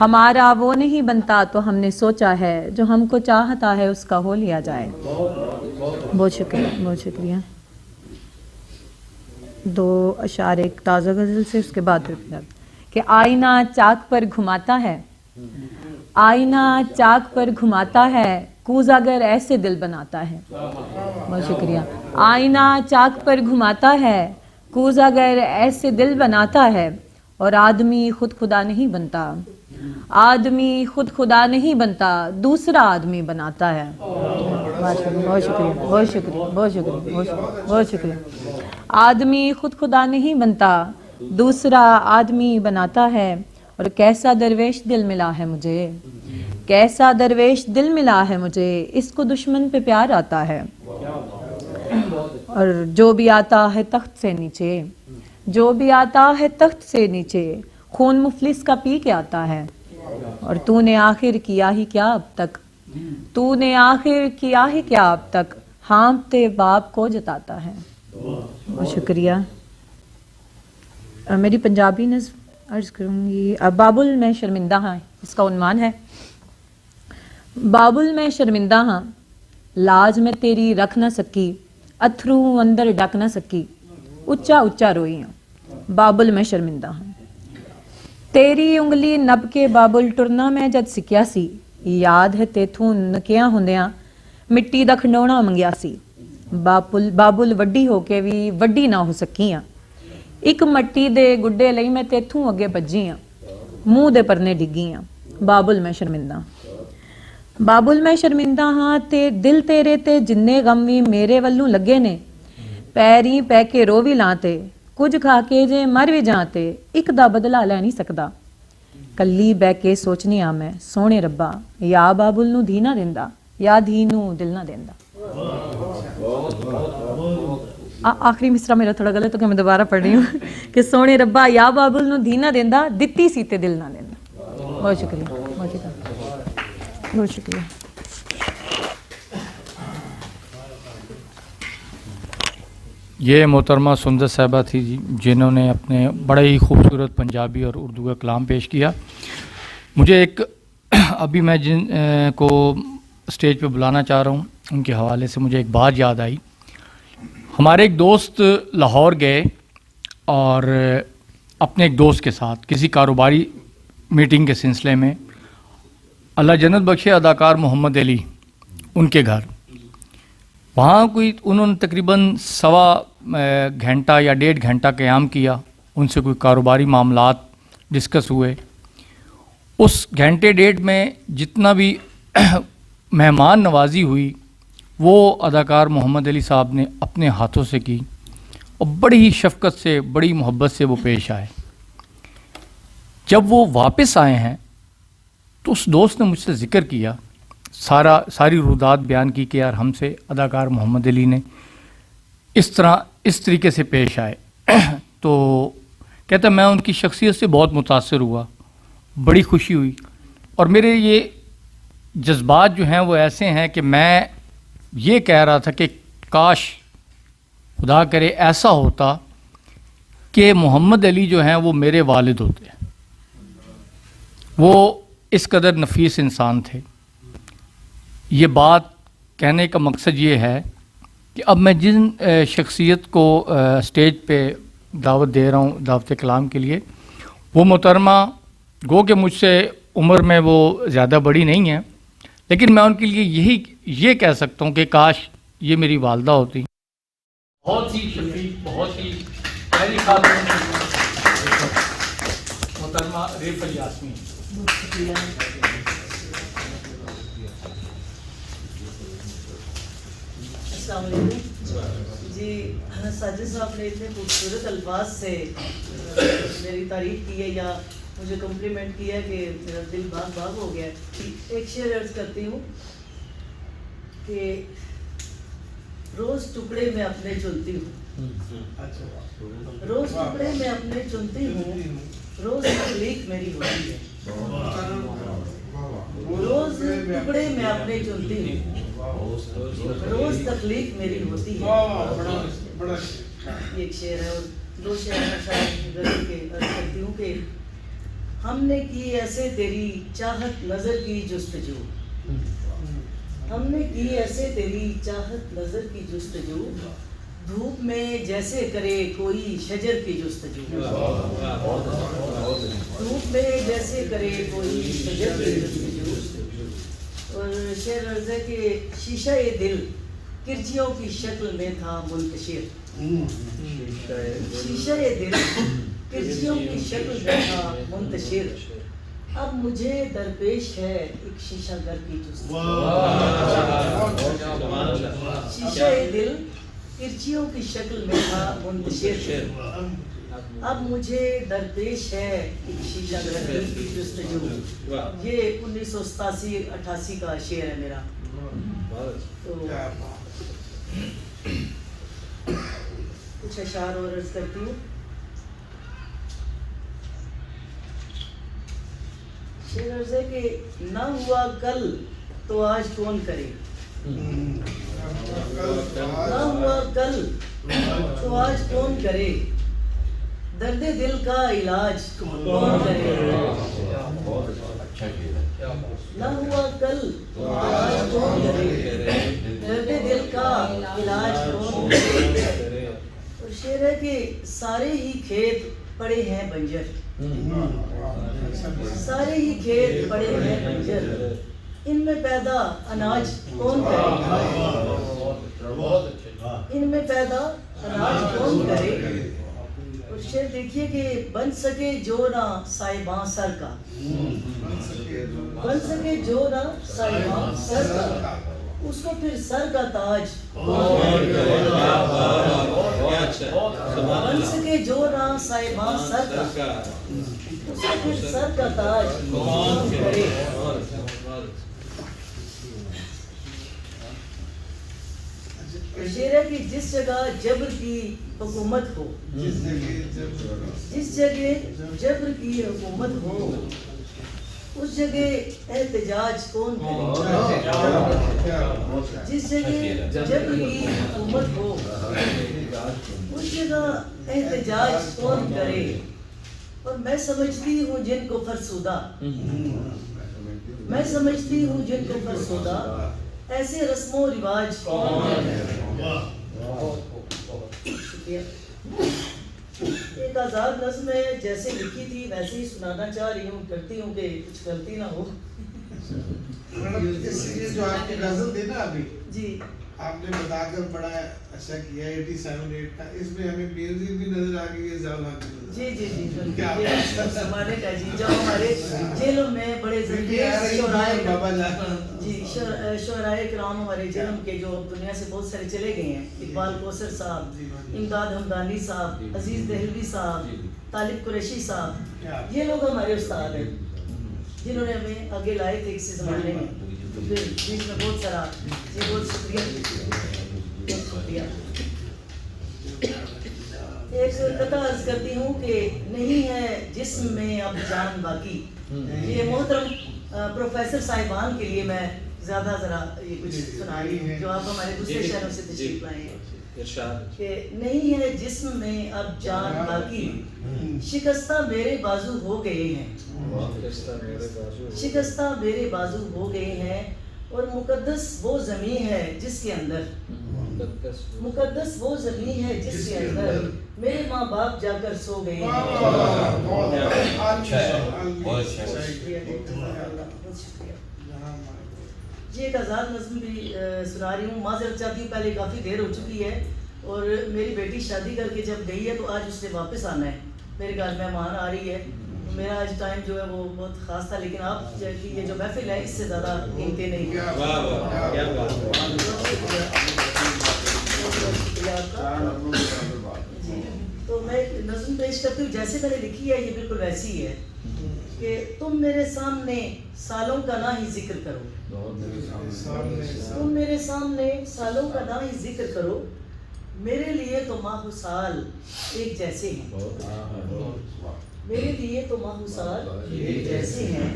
ہمارا وہ نہیں بنتا تو ہم نے سوچا ہے جو ہم کو چاہتا ہے اس کا ہو لیا جائے. بہت شکریہ، بہت شکریہ. 2 اشعار ایک تازہ غزل سے، اس کے بعد کہ آئینہ چاک پر گھماتا ہے، آئینہ چاک پر گھماتا ہے، کوز اگر ایسے دل بناتا ہے. بہت شکریہ. آئینہ چاک پر گھماتا ہے، کوز اگر ایسے دل بناتا ہے، اور آدمی خود خدا نہیں بنتا، آدمی خود خدا نہیں بنتا، دوسرا آدمی بناتا ہے. بہت شکریہ، بہت شکریہ، بہت شکریہ، بہت شکریہ، بہت شکریہ. آدمی خود خدا نہیں بنتا، دوسرا آدمی بناتا ہے. اور کیسا درویش دل ملا ہے مجھے، کیسا درویش دل ملا ہے مجھے، اس کو دشمن پہ پیار آتا ہے. اور جو بھی آتا ہے تخت سے نیچے، جو بھی آتا ہے تخت سے نیچے، خون مفلس کا پی کے آتا ہے. اور تو نے آخر کیا ہی کیا اب تک، تو نے آخر کیا ہی کیا اب تک، ہانپتے باپ کو جتاتا ہے. بہت شکریہ. میری پنجابی نظم عرض کروں گی. بابل میں شرمندہ ہاں، اس کا عنوان ہے. بابل میں شرمندہ ہاں، لاج میں تیری رکھ نہ سکی، اتھرو اندر ڈک نہ سکی، اچا اچا روئی ہاں. بابل میں شرمندہ ہاں. تیری انگلی نب کے بابل ٹرنا میں جد سکیا سی، یاد ہے تیتھوں نکیاں ہوندیاں مٹی دا کھنڈونا منگیا سی. بابل وڈی ہو کے بھی وڈی نہ ہو سکی ہاں، ایک مٹی دے گڈے لئی میں تیتھوں اگے بجی ہاں، منہ دے پرنے ڈگی ہاں. بابل میں شرمندہ. بابل میں شرمندہ ہاں، تے دل تیرے تے جنے غم وی میرے ولوں لگے نے، پیری پہ کے رو بھی لاں تے، کچھ کھا کے جے مر بھی جاں تے، ایک دا بدلا لے نہیں سکدا. کلی بہ کے سوچنی آ میں سونے ربا، یا بابل نو دھی نہ دیندا، یا دھی نو دل نہ دیندا. آخری مصرع میرا تھوڑا غلط ہو گیا، میں دوبارہ پڑھ رہی ہوں کہ سونے ربا یا بابل نو دھی نہ دیندا، دتی سی تے دل نہ دیندا. بہت شکریہ، بہت شکریہ، بہت شکریہ. یہ محترمہ سندر صاحبہ تھی جی، جنہوں نے اپنے بڑے ہی خوبصورت پنجابی اور اردو کا کلام پیش کیا. مجھے ایک ابھی میں جن کو اسٹیج پہ بلانا چاہ رہا ہوں، ان کے حوالے سے مجھے ایک بات یاد آئی. ہمارے ایک دوست لاہور گئے اور اپنے ایک دوست کے ساتھ کسی کاروباری میٹنگ کے سلسلے میں، اللہ جنت بخشے اداکار محمد علی ان کے گھر، وہاں کوئی انہوں نے تقریباً 1.25 گھنٹہ یا 1.5 گھنٹہ قیام کیا. ان سے کوئی کاروباری معاملات ڈسکس ہوئے. اس گھنٹے 1.5 میں جتنا بھی مہمان نوازی ہوئی وہ اداکار محمد علی صاحب نے اپنے ہاتھوں سے کی، اور بڑی ہی شفقت سے، بڑی محبت سے وہ پیش آئے. جب وہ واپس آئے ہیں تو اس دوست نے مجھ سے ذکر کیا، ساری رودات بیان کی کہ یار ہم سے اداکار محمد علی نے اس طریقے سے پیش آئے. تو کہتا میں ان کی شخصیت سے بہت متاثر ہوا، بڑی خوشی ہوئی، اور میرے یہ جذبات جو ہیں وہ ایسے ہیں کہ میں یہ کہہ رہا تھا کہ کاش خدا کرے ایسا ہوتا کہ محمد علی جو ہیں وہ میرے والد ہوتے ہیں. وہ اس قدر نفیس انسان تھے. یہ بات کہنے کا مقصد یہ ہے کہ اب میں جن شخصیت کو اسٹیج پہ دعوت دے رہا ہوں دعوت کلام کے لیے، وہ محترمہ گو کہ مجھ سے عمر میں وہ زیادہ بڑی نہیں ہیں، لیکن میں ان کے لیے یہ کہہ سکتا ہوں کہ کاش یہ میری والدہ ہوتی. بہت ہی شفیق، بہت ہی پیاری خاتون محترمہ ریفل یاسمین. السلام علیکم جی. ساجد صاحب نے اتنے خوبصورت الفاظ سے میری تعریف کی ہے یا مجھے کمپلیمنٹ کیا ہے کہ میرا دل باغ باغ ہو گیا. ایک شعر عرض کرتی ہوں کہ روز ٹکڑے میں اپنے چنتی ہوں، روز ٹکڑے میں اپنے چنتی ہوں، روز تخلیق میری ہوتی ہے، روز ٹکڑے میں اپنے چنتی ہوں، روز تخلیق میری ہوتی ہے. یہ ایک شعر ہے. اور 2 شعر میں شاید غزل کے عرض کرتی ہوں کہ ہم نے کی ایسے تیری چاہت نظر کی جستجو، ہم نے کی ایسے تیری چاہت نظر کی جستجو، دھوپ میں جیسے کرے کوئی شجر کی جستجو، دھوپ میں جیسے کرے کوئی شجر کی جستجو۔ اور شعر عرض ہے کہ شیشہ دل کرچیوں کی شکل میں تھا منتشر، شیشہ دل کرچیوں کی شکل میں تھا منتشر، اب مجھے درپیش ہے ایک شیشہ گر کی جستجو، شیشہ دل کرچیوں کی شکل میں تھا منتشر، اب مجھے درپیش ہے ایک شیشہ گر کی جستجو۔ یہ 1987-88 کا شعر ہے میرا۔ تو کچھ اشعار اور عرض کرتی ہوں۔ شعر عرض ہے کہ نہ ہوا کل تو آج کون کرے، نہ ہوا کل تو آج کون کرے، درد دل کا علاج کون کرے، نہ ہوا کل تو آج کون کرے، درد دل کا علاج کون کرے۔ اور شعر ہے کہ سارے ہی کھیت پڑے ہیں بنجر، سارے ہی کھیت پڑے ہیں بنجر، ان میں پیدا اناج کون کرے، ان میں پیدا اناج کون کرے۔ اور شعر دیکھیے کہ بن سکے جو نہ صاحباں سر کا، بن سکے جو نہ صاحباں سر کا، اس کو پھر سر کا تاج کون کرے، بن سکے جو نہ صاحباں سر کا، اس کو پھر سر کا تاج کون کرے۔ شعر ہے کہ جس جگہ جبر کی حکومت ہو، جس جگہ جبر کی حکومت ہو، اس جگہ احتجاج کون کرے، جس جگہ جبر کی حکومت ہو، اس جگہ احتجاج کون کرے۔ اور میں سمجھتی ہوں جن کو فرسودہ، میں سمجھتی ہوں جن کو فرسودہ، ایسے رسم و رواج کون کرے۔ شکریہ۔ ایک آزاد نظم ہے، جیسے لکھی تھی ویسے ہی سنانا چاہ رہی ہوں، کرتی ہوں کہ کچھ غلطی نہ ہو۔ یہ جو آپ کی غزل تھی نا ابھی، جی آپ نے بتا کر بڑا اچھا کیا، 87-8 کا، اس میں ہمیں میوزک بھی نظر آ گئی ہے، زیادہ جی جی جی زمانے کا جی، جب ہمارے جیلوں میں بڑے شعرائے کرام ہمارے جیلوں کے جو دنیا سے بہت سارے چلے گئے ہیں، اقبال کوثر صاحب، امداد حمدانی صاحب، عزیز دہلوی صاحب، طالب قریشی صاحب، یہ لوگ ہمارے استاد ہیں جنہوں نے ہمیں آگے لائے تھے کسی زمانے میں۔ پھر بیچ میں بہت سارا، جی بہت شکریہ، بہت شکریہ۔ ایک قطعہ عرض کرتی ہوں کہ نہیں ہے جسم میں اب جان باقی، یہ محترم پروفیسر صاحبان کے لیے میں زیادہ ذرا یہ کچھ سنا رہی ہوں جو آپ ہمارے دوسرے شہروں سے تشریف لائے ہیں، کہ نہیں ہے جسم میں اب جان باقی، شکستہ میرے بازو ہو گئے ہیں، شکستہ میرے بازو ہو گئے ہیں، اور مقدس وہ زمین ہے جس کے اندر، مقدس وہ زمین ہے جس کے اندر میرے ماں باپ جا کر سو گئے ہیں۔ جی ایک آزاد نظم بھی سنا رہی ہوں، معذرت چاہتی ہوں پہلے کافی دیر ہو چکی ہے، اور میری بیٹی شادی کر کے جب گئی ہے تو آج اس نے واپس آنا ہے، میرے گھر مہمان آ رہی ہے، میرا آج ٹائم جو ہے وہ بہت خاص تھا، لیکن آپ یہ جو محفل ہے اس سے زیادہ قیمتی نہیں۔ جی تو میں ایک نظم پیش کرتی ہوں، جیسے میں نے لکھی ہے یہ بالکل ویسی ہے کہ تم میرے سامنے سالوں کا نہ ہی ذکر کرو، تم میرے سامنے سالوں کا نہ ہی ذکر کرو، میرے لیے تو ماہ و سال ایک جیسے ہیں، میرے لیے تو ماہ و سال ایک جیسے ہیں،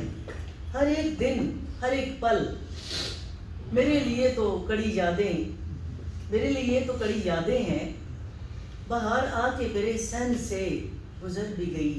ہر ایک دن ہر ایک پل میرے لیے تو کڑی یادیں، میرے لیے تو کڑی یادیں ہیں، بہار آ کے میرے سہن سے گزر بھی گئی،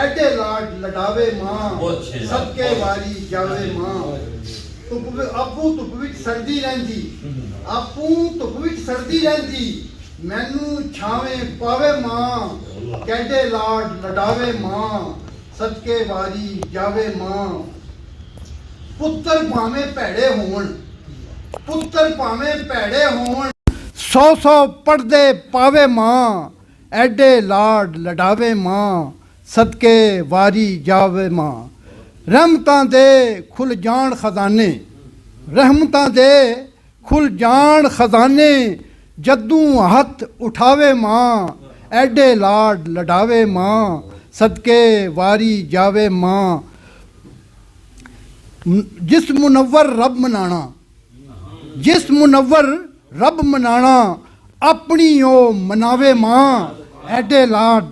ایڈے لاڈ لڈاوے ماں بہت اچھے سب کے واری جاوے ماں ਆਪੂ ਧੁੱਪ ਵਿੱਚ ਸਰਦੀ ਰਹਿੰਦੀ ਆਪੂ ਧੁੱਪ ਵਿੱਚ ਸਰਦੀ ਰਹਿੰਦੀ ਮੈਨੂੰ ਛਾਵੇਂ ਪਾਵੇ ਮਾਂ ਕਹਿੰਦੇ ਲਾਡ ਲਡਾਵੇ ਮਾਂ ਸਦਕੇ ਵਾਰੀ ਜਾਵੇ ਮਾਂ ਪੁੱਤਰ ਭਾਵੇਂ ਭੈੜੇ ਹੋਣ ਪੁੱਤਰ ਭਾਵੇਂ ਭੈੜੇ ਹੋਣ 100 ਪੜਦੇ ਪਾਵੇ ਮਾਂ ਐਡੇ ਲਾਡ ਲਡਾਵੇ ਮਾਂ ਸਦਕੇ ਵਾਰੀ ਜਾਵੇ ਮਾਂ ਰਹਿਮਤਾਂ ਦੇ ਖੁੱਲ ਜਾਣ ਖਜ਼ਾਨੇ ਰਹਿਮਤਾਂ ਦੇ ਖੁੱਲ ਜਾਣ ਖਜ਼ਾਨੇ ਜਦੋਂ ਹੱਥ ਉਠਾਵੇ ਮਾਂ ਐਡੇ ਲਾਡ ਲਡਾਵੇ ਮਾਂ ਸਦਕੇ ਵਾਰੀ ਜਾਵੇ ਮਾਂ ਜਿਸ ਮੁਨੱਵਰ ਰੱਬ ਮਨਾਣਾ ਜਿਸ ਮੁਨੱਵਰ ਰੱਬ ਮਨਾਣਾ ਆਪਣੀ ਉਹ ਮਨਾਵੇ ਮਾਂ ਐਡੇ ਲਾਡ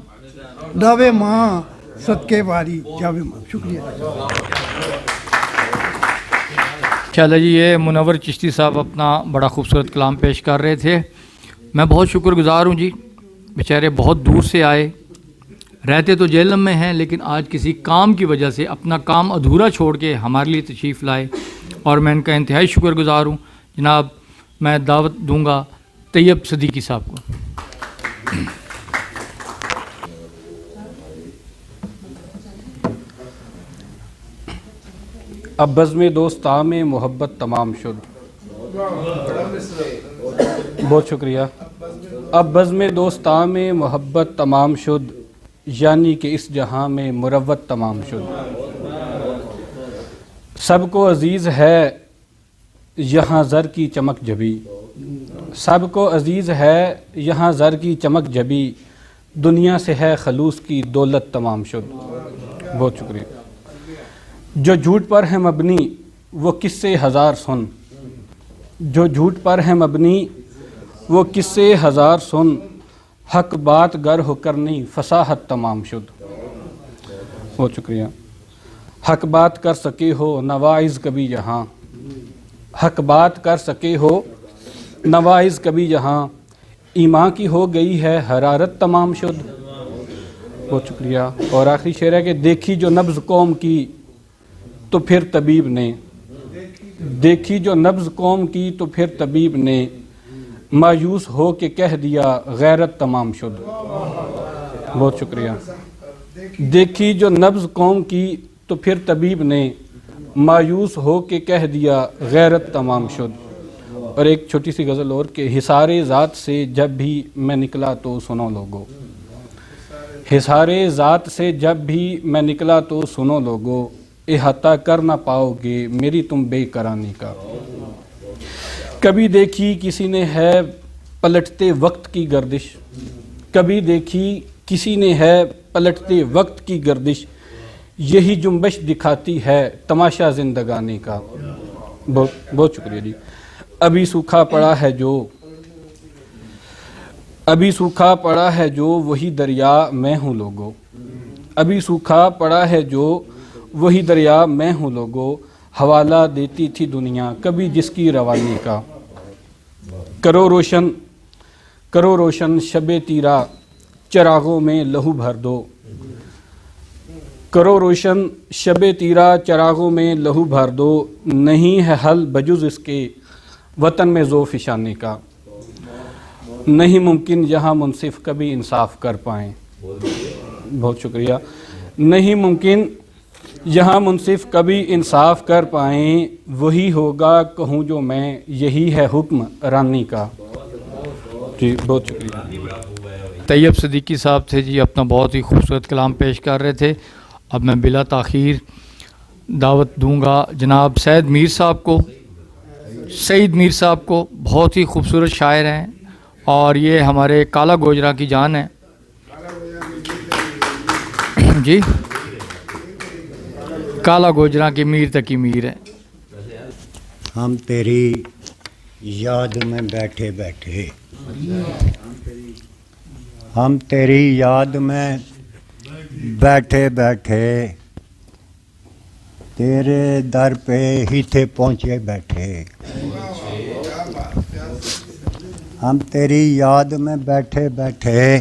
ਲਡਾਵੇ ਮਾਂ صدقے واری جاوے ماں شکریہ چلے جی یہ منور چشتی صاحب اپنا بڑا خوبصورت کلام پیش کر رہے تھے. میں بہت شکر گزار ہوں جی. بیچارے بہت دور سے آئے, رہتے تو جہلم میں ہیں لیکن آج کسی کام کی وجہ سے اپنا کام ادھورا چھوڑ کے ہمارے لیے تشریف لائے اور میں ان کا انتہائی شکر گزار ہوں. جناب میں دعوت دوں گا طیب صدیقی صاحب کو. اب بزم دوستام محبت تمام شد. بہت شکریہ. اب بزم دوستام محبت تمام شد یعنی کہ اس جہاں میں مروت تمام شد. سب کو عزیز ہے یہاں زر کی چمک جبی, سب کو عزیز ہے یہاں زر کی چمک جبی, دنیا سے ہے خلوص کی دولت تمام شد. بہت شکریہ. جو جھوٹ پر ہے مبنی وہ قصے ہزار سن, جو جھوٹ پر ہے مبنی وہ قصے ہزار سن, حق بات گر ہو کرنی فصاحت تمام شد. بہت شکریہ. حق بات کر سکے ہو نوائز کبھی یہاں, حق بات کر سکے ہو نوائز کبھی یہاں, ایمان کی ہو گئی ہے حرارت تمام شد. بہت شکریہ. اور آخری شعر ہے کہ دیکھی جو نبض قوم کی تو پھر طبیب نے, دیکھی جو نبض قوم کی تو پھر طبیب نے, مایوس ہو کے کہہ دیا غیرت تمام شد. بہت شکریہ. دیکھی جو نبض قوم کی تو پھر طبیب نے, مایوس ہو کے کہہ دیا غیرت تمام شد. اور ایک چھوٹی سی غزل اور کہ حصار ذات سے جب بھی میں نکلا تو سنو لوگو, حصار ذات سے جب بھی میں نکلا تو سنو لوگو, احاطہ کر نہ پاؤ گے میری تم بے کرانی کا. کبھی دیکھی کسی نے ہے پلٹتے وقت کی گردش, کبھی دیکھی کسی نے ہے پلٹتے وقت کی گردش, یہی جنبش دکھاتی ہے تماشا زندگانی کا. بہت شکریہ جی. ابھی سوکھا پڑا ہے جو, ابھی سوکھا پڑا ہے جو وہی دریا میں ہوں لوگو, ابھی سوکھا پڑا ہے جو وہی دریا میں ہوں لوگو, حوالہ دیتی تھی دنیا کبھی جس کی روانی کا. کرو روشن کرو روشن شب تیرا چراغوں میں لہو بھر دو, کرو روشن شب تیرا چراغوں میں لہو بھر دو, نہیں ہے حل بجز اس کے وطن میں ذو فشانی کا. نہیں ممکن یہاں منصف کبھی انصاف کر پائیں. بہت شکریہ. نہیں ممکن یہاں منصف کبھی انصاف کر پائیں, وہی ہوگا کہوں جو میں یہی ہے حکم رانی کا. جی بہت شکریہ. طیب صدیقی صاحب تھے جی, اپنا بہت ہی خوبصورت کلام پیش کر رہے تھے. اب میں بلا تاخیر دعوت دوں گا جناب سید میر صاحب کو. سعید میر صاحب کو بہت ہی خوبصورت شاعر ہیں اور یہ ہمارے کالا گوجرا کی جان ہے جی, کالا گوجرا کی میر تک کی میر ہے. ہم تیری یاد میں بیٹھے بیٹھے, ہم تیری یاد میں بیٹھے بیٹھے, تیرے در پہ ہی تھے پہنچے بیٹھے. ہم تیری یاد میں بیٹھے بیٹھے,